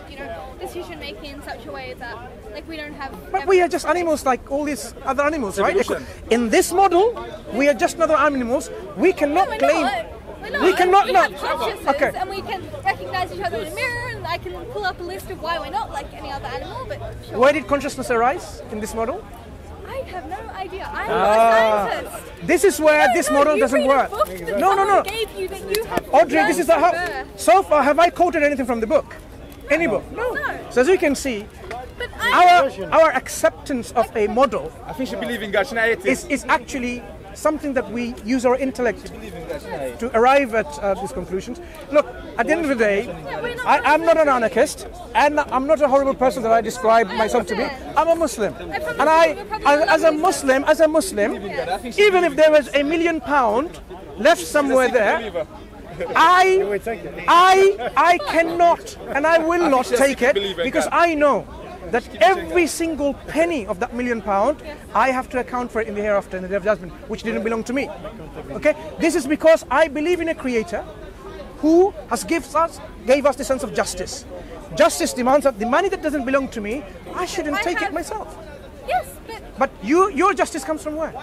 private, decision making in such a way that like we don't have. But we are just animals like all these other animals, right? In this model, we are just other animals. We cannot claim. We cannot we not. have consciousness, and we can recognize each other in the mirror, and I can pull up a list of why we're not like any other animal. But sure. Where did consciousness arise in this model? I have no idea. I'm not a scientist. This is where this model doesn't work. No. Audrey, this is how. So far, have I quoted anything from the book? Any book? No. So as you can see, our acceptance of a model, I think she believes in God. She's an atheist. is actually something that we use our intellect to arrive at these conclusions. Look, at the end of the day, I'm not an anarchist, and I'm not a horrible person that I describe myself to be. I'm a Muslim, and as a Muslim, even if there was £1 million left somewhere there, I cannot and I will not take it, because I know that every single penny of that £1 million, I have to account for it in the hereafter, in the day of judgment, which didn't belong to me. Okay, this is because I believe in a creator who gave us the sense of justice. Justice demands that the money that doesn't belong to me, I shouldn't take it myself. Yes, but your justice comes from where?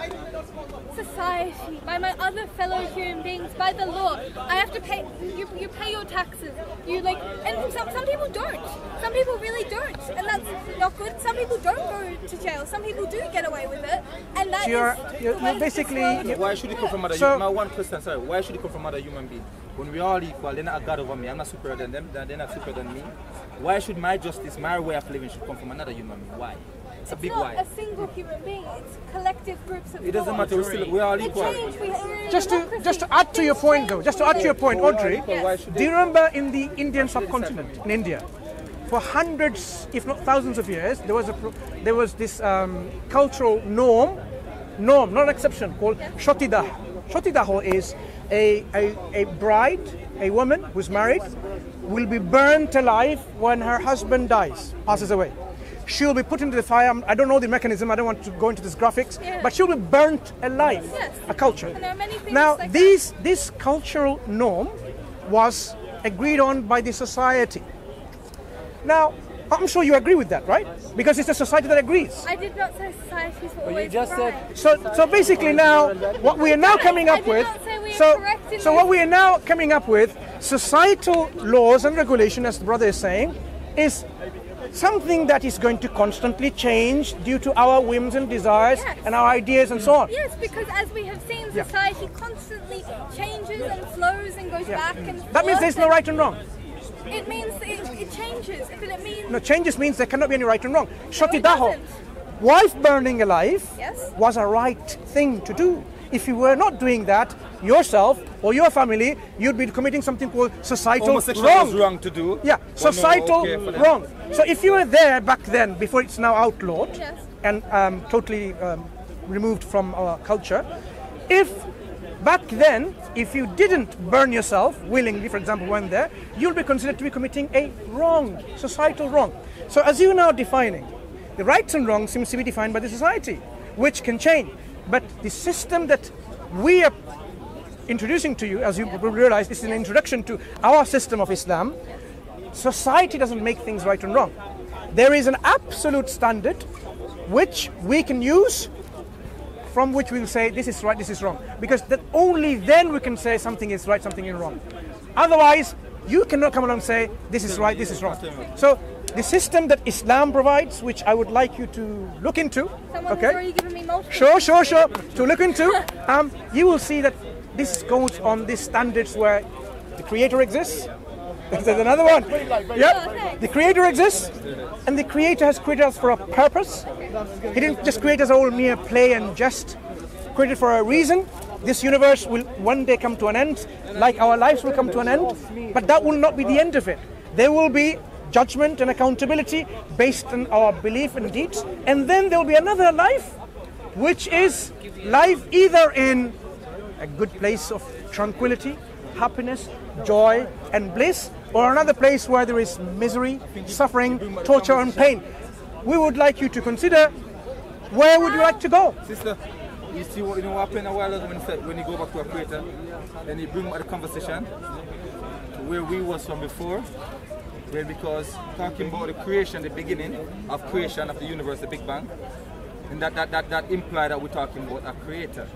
Society, by my other fellow human beings, by the law. I have to pay. You pay your taxes. And some people don't. Some people really don't, and that's not good. Some people don't go to jail. Some people do get away with it, and that you're basically. Why should it come from other? My one question, sorry. Why should it come from other human beings? When we are all equal, they're not a god over me. I'm not superior than them. They're not superior than me. Why should my justice, my way of living, should come from another human being? Why? It's a big why. It's not a single human being. It's collective groups of. It doesn't matter. We're all equal. Just to add to your point, though. Just to add to your point, Audrey. Yes. Do you remember in the Indian subcontinent, in India, for hundreds, if not thousands of years, there was this cultural norm, not an exception, called Shotidah. Shotidaho is a bride, a woman who's married, will be burnt alive when her husband passes away. She'll be put into the fire. I don't know the mechanism. I don't want to go into these graphics, but she'll be burnt alive. Yes. A culture. And there are many things now, like this cultural norm was agreed on by the society. Now, I'm sure you agree with that, right? Because it's a society that agrees. I did not say societies were always right. So basically now, what we are now coming up with, so what we are now coming up with, societal laws and regulation, as the brother is saying, is something that is going to constantly change due to our whims and desires and our ideas and so on. Yes, because as we have seen, society constantly changes and flows and goes back and forth. That means there's no right and wrong. It means it changes. But it means no, changes means there cannot be any right and wrong. Shotidaho, wife burning alive, was a right thing to do. If you were not doing that yourself or your family, you'd be committing something called societal wrong. Was wrong to do. Yeah, societal wrong. So if you were there back then, before it's now outlawed and totally removed from our culture, if back then, if you didn't burn yourself willingly, for example, when there, you'll be considered to be committing a wrong, societal wrong. So as you're now defining, the rights and wrongs seems to be defined by the society, which can change. But the system that we are introducing to you, as you realize, is an introduction to our system of Islam. Society doesn't make things right and wrong. There is an absolute standard which we can use, from which we will say this is right, this is wrong. Because that only then we can say something is right, something is wrong. Otherwise, you cannot come along and say this is right, this is wrong. So the system that Islam provides, which I would like you to look into, Someone has already given me multiple. Sure, to look into, you will see that this goes on these standards where the Creator exists. There's another one. Yep, the Creator exists, and the Creator has created us for a purpose. He didn't just create us all mere play and jest. Created for a reason. This universe will one day come to an end, like our lives will come to an end, but that will not be the end of it. There will be judgment and accountability based on our belief and deeds, and then there will be another life, which is life either in a good place of tranquility, happiness, joy and bliss, or another place where there is misery, suffering, torture and pain. We would like you to consider, where would you like to go? Sister, you see what happened a while ago when you go back to a Creator, then you bring back the conversation to where we was from before. Well, because talking about the creation, the beginning of creation of the universe, the Big Bang, and that implies that we're talking about a creator.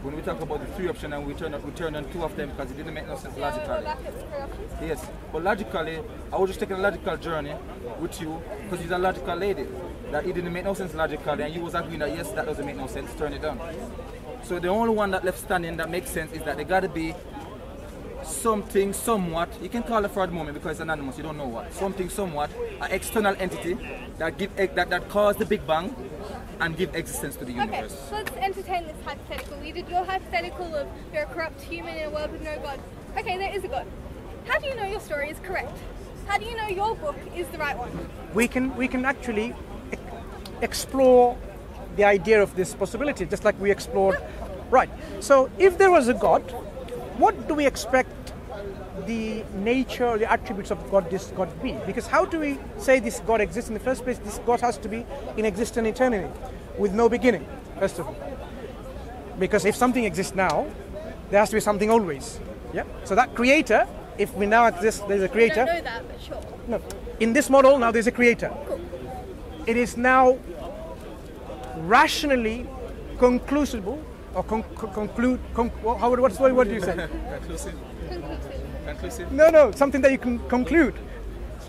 When we talk about the three options and we turn on two of them because it didn't make no sense logically. Yes, but logically, I was just taking a logical journey with you because you're a logical lady. That it didn't make no sense logically and you was agreeing that yes, that doesn't make no sense, turn it down. So the only one that left standing that makes sense is that there gotta be something, somewhat, you can call it for the moment because it's anonymous, you don't know what. Something, somewhat, an external entity that caused the Big Bang and give existence to the universe. Okay, so let's entertain this hypothetical. You did your hypothetical of you're a corrupt human in a world with no God. Okay, there is a God. How do you know your story is correct? How do you know your book is the right one? We can actually explore the idea of this possibility, just like we explored. Right. So if there was a God, what do we expect the nature or the attributes of this God to be? Because how do we say this God exists in the first place? This God has to be in existence eternity, with no beginning, first of all. Because if something exists now, there has to be something always. Yeah. So that creator, if we now exist, there's a creator. I don't know that, but sure. No. In this model, now there's a creator. Cool. It is now rationally conclusible, or what's the word do you say? Conclusive. No, something that you can conclude.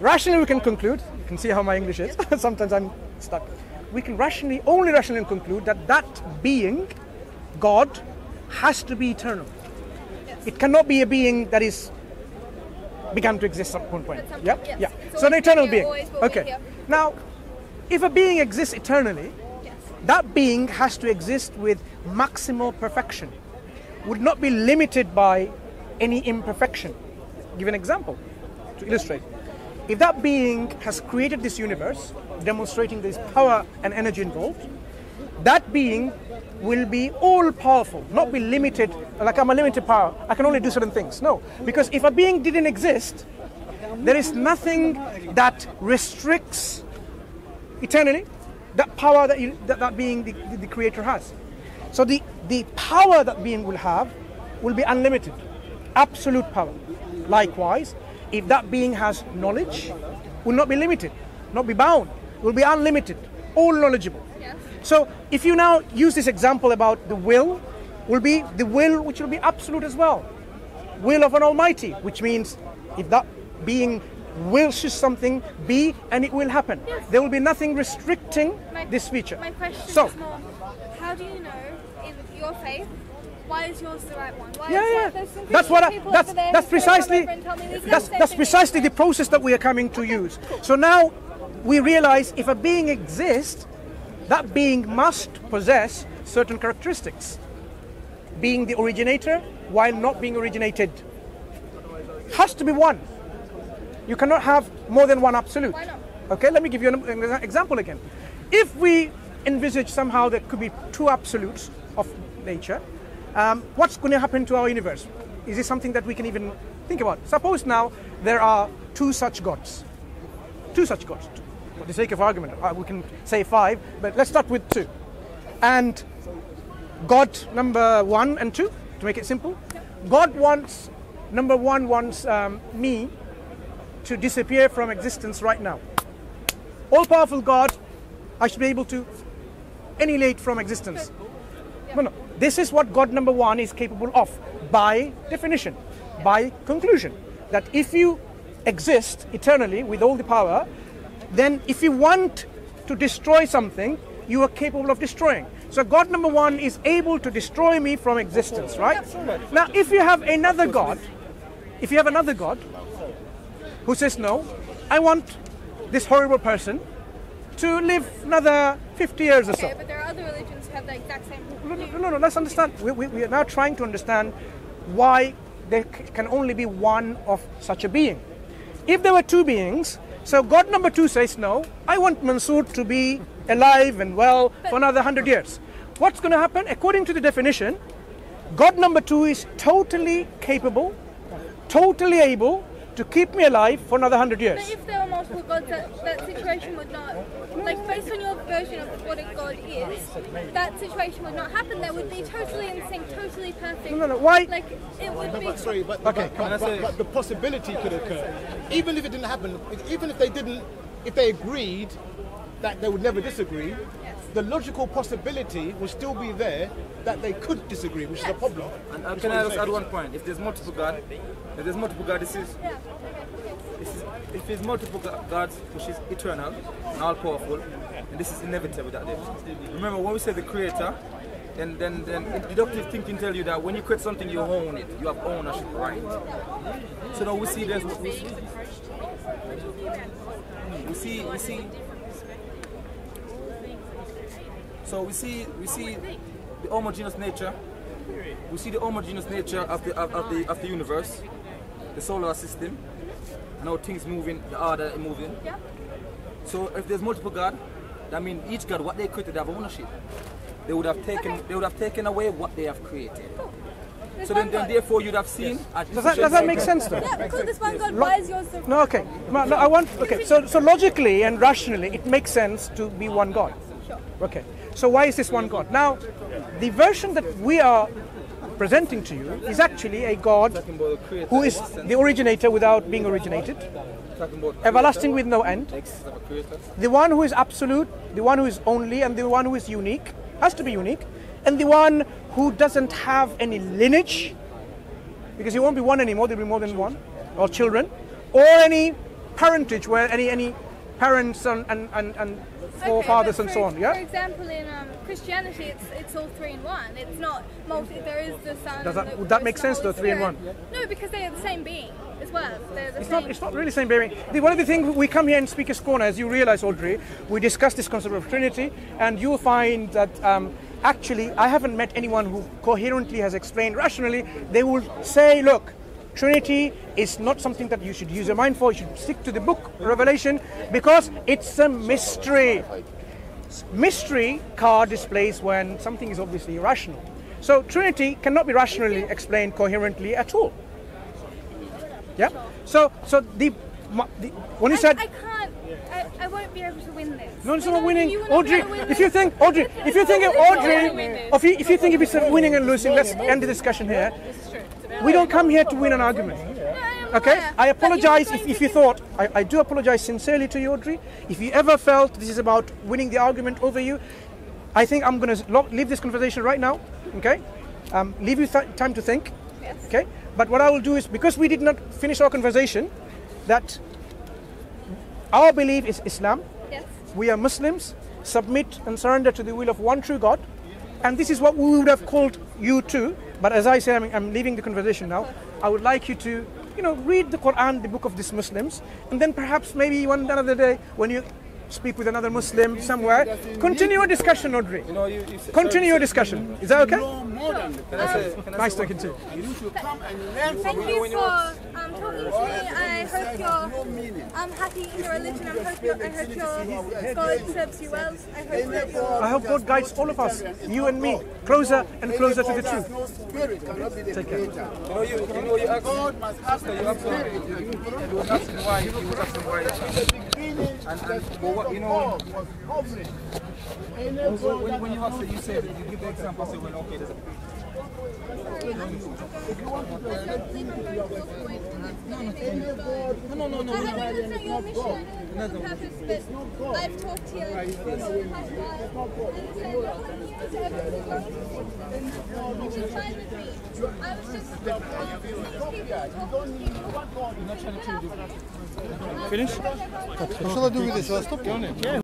Rationally we can conclude. You can see how my English is. Sometimes I'm stuck. We can only rationally conclude that being, God, has to be eternal. Yes. It cannot be a being that is began to exist at one point. Yeah. Yes. Yeah. It's So an eternal here, being. Okay. Now, if a being exists eternally, yes, that being has to exist with maximal perfection. Would not be limited by any imperfection. Give an example to illustrate. If that being has created this universe, demonstrating this power and energy involved, that being will be all powerful, not be limited, like I'm a limited power, I can only do certain things. No, because if a being didn't exist, there is nothing that restricts eternally that power that being, the creator has. So the power that being will have will be unlimited, absolute power. Likewise, if that being has knowledge, will not be limited, not be bound, will be unlimited, all knowledgeable. yes. So if you now use this example about the will be the will which will be absolute as well. Will of an Almighty, which means if that being wills something be, and it will happen. Yes. There will be nothing restricting this feature. My question is more, how do you know in your faith why is yours the right one? Why is that's precisely the process that we are coming to use. So now we realize if a being exists, that being must possess certain characteristics. Being the originator while not being originated. Has to be one. You cannot have more than one absolute. Why not? Okay, let me give you an example again. If we envisage somehow there could be two absolutes of nature, what's going to happen to our universe? Is this something that we can even think about? Suppose now there are two such gods. Two such gods. For the sake of argument, we can say 5, but let's start with 2. And God number 1 and 2, to make it simple. God wants, number 1 wants me to disappear from existence right now. All-powerful God, I should be able to annihilate from existence. No. This is what God number 1 is capable of, by definition, by conclusion. That if you exist eternally with all the power, then if you want to destroy something, you are capable of destroying. So God number 1 is able to destroy me from existence, right? Now, if you have another God, who says, no, I want this horrible person to live another 50 years or so. Okay, but there are other religions who have the exact same. No, let's understand. We are now trying to understand why there can only be one of such a being. If there were two beings, so God number 2 says, no, I want Mansur to be alive and well for another 100 years. What's going to happen? According to the definition, God number 2 is totally capable, totally able to keep me alive for another 100 years. But if there were multiple gods, that situation would not, like based on your version of what a god is, that situation would not happen. That would be totally in sync, totally perfect. No. Why? Like it would be. But the possibility could occur, even if it didn't happen. Even if they agreed that they would never disagree, the logical possibility will still be there that they could disagree, which is a problem. And can I just add one point? If there's multiple gods, if there's multiple gods, which is eternal and all powerful, and this is inevitable that day. Remember when we say the creator, then deductive thinking tells you that when you create something, you own it. You have ownership, right? So now we see the homogeneous nature. We see the homogeneous nature of the universe, the solar system, and how things moving, the order moving. Yeah. So if there's multiple gods, that means each god, what they created, have ownership. They would have taken away what they have created. There's So one then God. therefore you'd have seen. Does that make sense though? Yeah, because this one God buys yours. No, okay. No, I want. Okay, so logically and rationally, it makes sense to be one God. Sure. Okay. So why is this one God? Now, the version that we are presenting to you is actually a God who is the originator without being originated, everlasting with no end, the one who is absolute, the one who is only, and the one who is unique, has to be unique, and the one who doesn't have any lineage, because he won't be one anymore, there'll be more than one, or children, or any parentage where any parents and forefathers and so on. Yeah. For example, in Christianity, it's all 3 in 1. It's not multi. There is the Son. Would that make sense though? 3 in 1. No, because they are the same being as well. They're the same. It's not really the same bearing. One of the things we come here in Speaker's Corner, as you realize, Audrey, we discuss this concept of Trinity, and you'll find that actually I haven't met anyone who coherently has explained rationally. They will say, look, Trinity is not something that you should use your mind for. You should stick to the book, Revelation, because it's a mystery. Mystery card displays when something is obviously irrational. So Trinity cannot be rationally explained coherently at all. Yeah. So when you said I can't. I won't be able to win this. no, it's not winning, Audrey. If you think it's a winning and losing, let's end the discussion here. We don't come here to win an argument. Okay? I apologize if you thought, I do apologize sincerely to you, Audrey. If you ever felt this is about winning the argument over you, I think I'm going to leave this conversation right now. Okay? Leave you time to think. Okay? But what I will do is, because we did not finish our conversation, that our belief is Islam. Yes. We are Muslims, submit and surrender to the will of one true God. And this is what we would have called you to. But as I say, I'm leaving the conversation now. I would like you to, read the Quran, the book of these Muslims, and then perhaps maybe one another day when you speak with another Muslim somewhere, continue your discussion, Audrey. Continue your discussion. Is that okay? Nice talking to you. Thank you for talking to me. I hope you're happy in your religion. I hope your God serves you well. I hope God guides all of us, you and me, closer and closer to the truth. Take care. God must have when you ask, you say, you give the example, say, well, okay, there's a No. That's not your mission. That's the purpose. But I've talked to you and said, which is fine with me. I was just Finish? Что надо увидеть? Стопки?